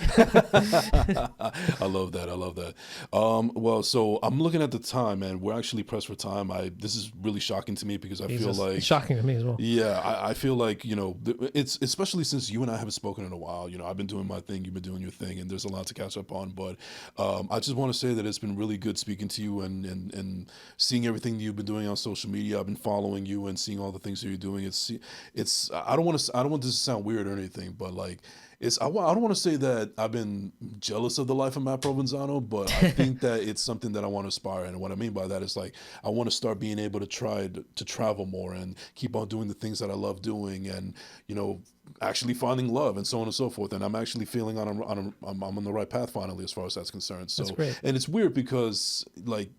I love that. Well, so I'm looking at the time, and we're actually pressed for time. This is really shocking to me because I feel like it's shocking to me as well. Yeah, I feel like it's especially since you and I haven't spoken in a while. I've been doing my thing, you've been doing your thing, and there's a lot to catch up on. But I just want to say that it's been really good speaking to you and seeing everything that you've been doing on social media. I've been following you and seeing all the things that you're doing. It's I don't want this to sound weird or anything, but like. I don't want to say that I've been jealous of the life of Matt Provenzano, but I think that it's something that I want to aspire. And what I mean by that is like I want to start being able to try to travel more and keep on doing the things that I love doing, and actually finding love and so on and so forth. And I'm actually feeling I'm on the right path finally as far as that's concerned. So, that's great. And it's weird because like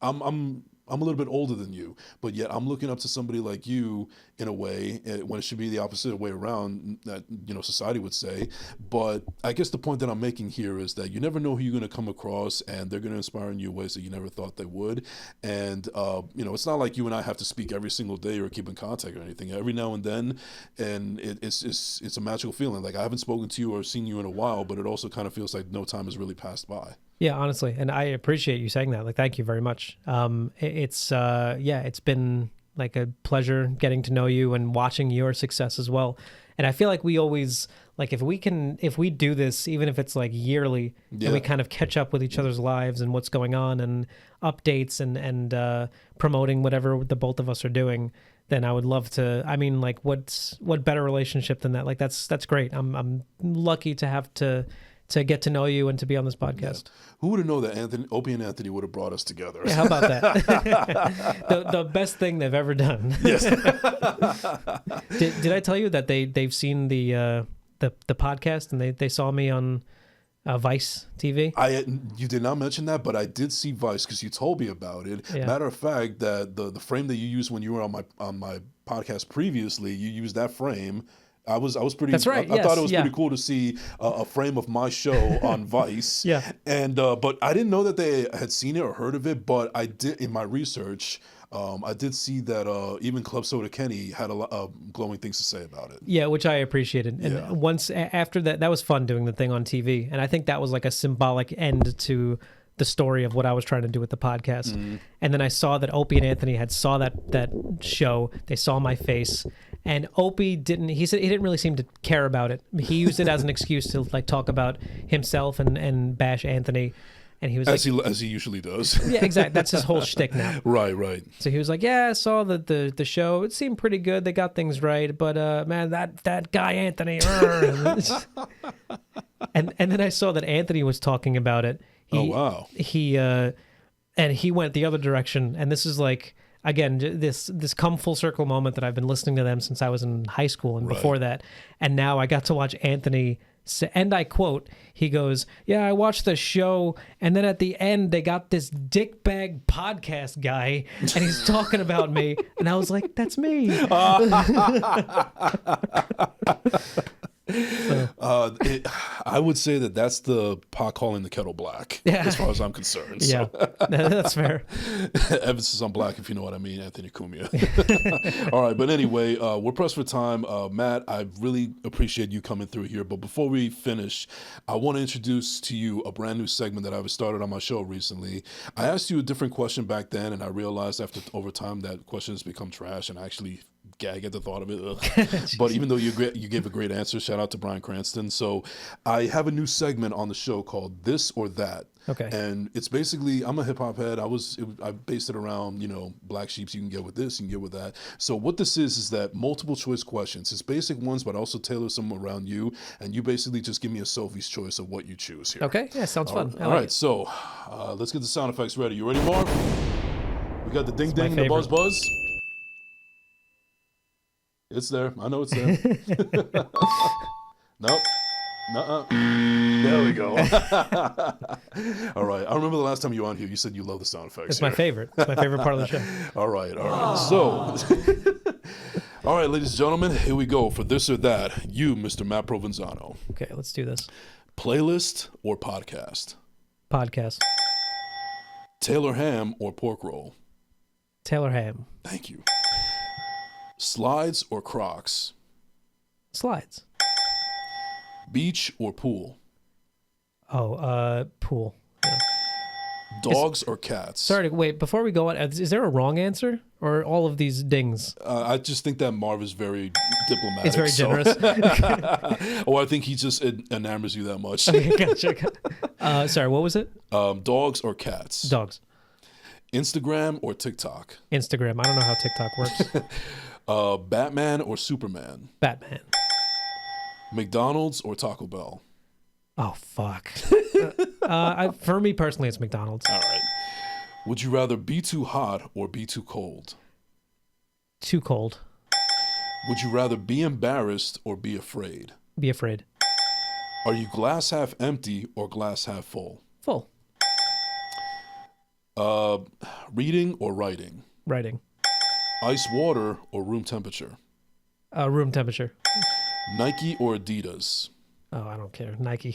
I'm a little bit older than you, but yet I'm looking up to somebody like you in a way when it should be the opposite way around that, society would say. But I guess the point that I'm making here is that you never know who you're going to come across, and they're going to inspire in you ways that you never thought they would. And, it's not like you and I have to speak every single day or keep in contact or anything. Every now and then, and it's a magical feeling. Like I haven't spoken to you or seen you in a while, but it also kind of feels like no time has really passed by. Yeah, honestly, and I appreciate you saying that. Like, thank you very much. It's been like a pleasure getting to know you and watching your success as well. And I feel like we always, like, if we do this, even if it's like yearly, and we kind of catch up with each other's lives and what's going on and updates and promoting whatever the both of us are doing, then I would love to. I mean, like, what better relationship than that? Like, that's great. I'm lucky to have to get to know you and to be on this podcast. Yeah. Who would have known that Opie and Anthony would have brought us together? Yeah, how about that? the best thing they've ever done. Yes. Did I tell you that they've seen the podcast and they saw me on Vice TV? You did not mention that, but I did see Vice because you told me about it. Yeah. Matter of fact, that the frame that you used when you were on my podcast previously, you used that frame. I was pretty. That's right. I thought it was pretty cool to see a frame of my show on Vice. Yeah. And but I didn't know that they had seen it or heard of it. But I did in my research. I did see that even Club Soda Kenny had a lot of glowing things to say about it. Yeah, which I appreciated. And once after that was fun doing the thing on TV. And I think that was like a symbolic end to the story of what I was trying to do with the podcast. Mm-hmm. And then I saw that Opie and Anthony saw that show. They saw my face. And Opie didn't really seem to care about it. He used it as an excuse to like talk about himself and bash Anthony. And he was like, as he usually does. yeah, exactly. That's his whole shtick now. Right. So he was like, yeah, I saw the show. It seemed pretty good. They got things right. But man, that guy Anthony. and then I saw that Anthony was talking about it. Oh, wow. And he went the other direction. And this is like, again, this come full circle moment that I've been listening to them since I was in high school and before that. And now I got to watch Anthony say, and I quote, he goes, yeah, I watched the show, and then at the end they got this dickbag podcast guy, and he's talking about me, and I was like, that's me. I would say that's the pot calling the kettle black, as far as I'm concerned. So. Yeah, that's fair. Emphasis on black, if you know what I mean, Anthony Cumia. All right, but anyway, we're pressed for time. Matt, I really appreciate you coming through here. But before we finish, I want to introduce to you a brand new segment that I've started on my show recently. I asked you a different question back then, and I realized over time that question has become trash, and I actually gag at the thought of it. But even though you gave a great answer, shout out to Bryan Cranston. So I have a new segment on the show called This or That. Okay. And it's basically, I'm a hip hop head. I based it around, black sheeps. You can get with this, you can get with that. So what this is that multiple choice questions. It's basic ones, but also tailor some around you. And you basically just give me a Sophie's choice of what you choose here. Okay. Yeah, sounds fun. All right. So let's get the sound effects ready. You ready, Marv? We got the ding ding and the buzz buzz. It's there. I know it's there. Nope. Nuh-uh. There we go. All right. I remember the last time you were on here, you said you love the sound effects. It's my favorite. It's my favorite part of the show. All right. So, all right, ladies and gentlemen, here we go for This or That. You, Mr. Matt Provenzano. Okay, let's do this. Playlist or podcast? Podcast. Taylor ham or pork roll? Taylor ham. Thank you. Slides or Crocs? Slides. Beach or pool? Pool. Yeah. Dogs or cats? Sorry, wait, before we go on, is there a wrong answer or all of these dings? I just think that Marv is very diplomatic. It's very generous. Or I think he just enamors you that much. Okay, gotcha. Sorry, what was it? Dogs or cats? Dogs. Instagram or TikTok? Instagram. I don't know how TikTok works. Batman or Superman? Batman. McDonald's or Taco Bell? Oh, fuck. For me personally, it's McDonald's. All right. Would you rather be too hot or be too cold? Too cold. Would you rather be embarrassed or be afraid? Be afraid. Are you glass half empty or glass half full? Full. Reading or writing? Writing. Ice water or room temperature? Room temperature. Nike or Adidas? Oh, I don't care. Nike.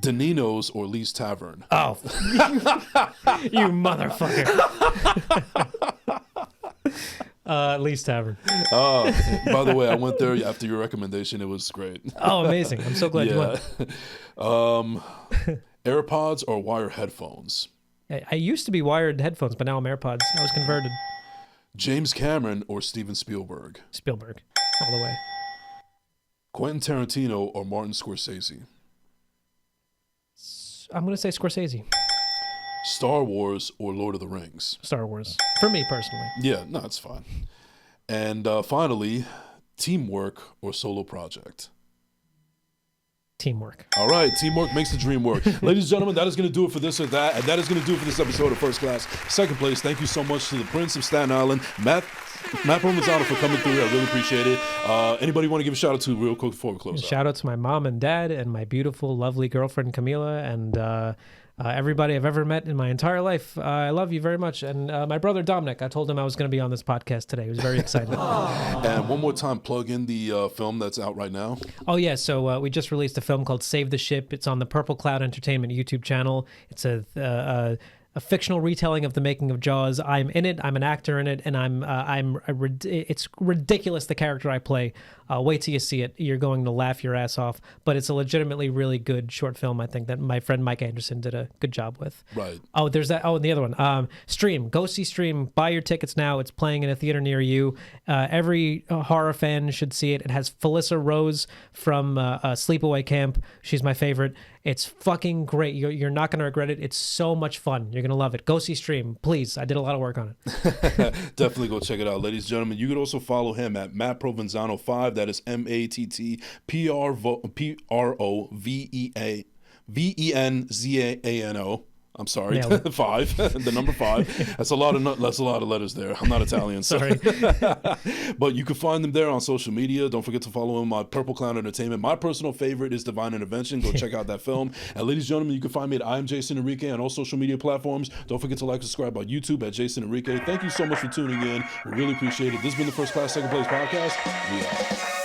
Danino's or Lee's Tavern? Oh, you motherfucker. Lee's Tavern. By the way, I went there after your recommendation. It was great. Oh, amazing. I'm so glad you went. AirPods or wire headphones? I used to be wired headphones, but now I'm AirPods. I was converted. James Cameron or Steven Spielberg? Spielberg. All the way. Quentin Tarantino or Martin Scorsese? I'm going to say Scorsese. Star Wars or Lord of the Rings? Star Wars. For me personally. Yeah, no, it's fine. And finally, teamwork or solo project? Teamwork. All right, teamwork makes the dream work. Ladies and gentlemen, that is going to do it for This or That, and that is going to do it for this episode of First Class. Second place, thank you so much to the Prince of Staten Island, Matt Provenzano, for coming through. I really appreciate it. Anybody want to give a shout out to real quick before we close out? Shout out to my mom and dad and my beautiful, lovely girlfriend, Camila, and everybody I've ever met in my entire life. I love you very much. And my brother, Dominic, I told him I was going to be on this podcast today. He was very excited. And one more time, plug in the film that's out right now. Oh, yeah. So we just released a film called Save the Ship. It's on the Purple Cloud Entertainment YouTube channel. It's a fictional retelling of the making of Jaws. I'm in it. I'm an actor in it, and it's ridiculous the character I play. Wait till you see it. You're going to laugh your ass off. But it's a legitimately really good short film, I think, that my friend Mike Anderson did a good job with. Right. Oh, there's that. Oh, and the other one. Stream. Go see Stream. Buy your tickets now. It's playing in a theater near you. Every horror fan should see it. It has Felissa Rose from Sleepaway Camp. She's my favorite. It's fucking great. You're not going to regret it. It's so much fun. You're going to love it. Go see Stream, please. I did a lot of work on it. Definitely go check it out, ladies and gentlemen. You could also follow him at Matt Provenzano 5. That is MattProvenzano. I'm sorry, 5. The number 5. That's a lot of letters there. I'm not Italian, so. Sorry. But you can find them there on social media. Don't forget to follow him on Purple Clown Entertainment. My personal favorite is Divine Intervention. Go check out that film. And ladies and gentlemen, you can find me at I Am Jason Enrique on all social media platforms. Don't forget to like and subscribe on YouTube at Jason Enrique. Thank you so much for tuning in. We really appreciate it. This has been the First Class Second Place podcast. We out.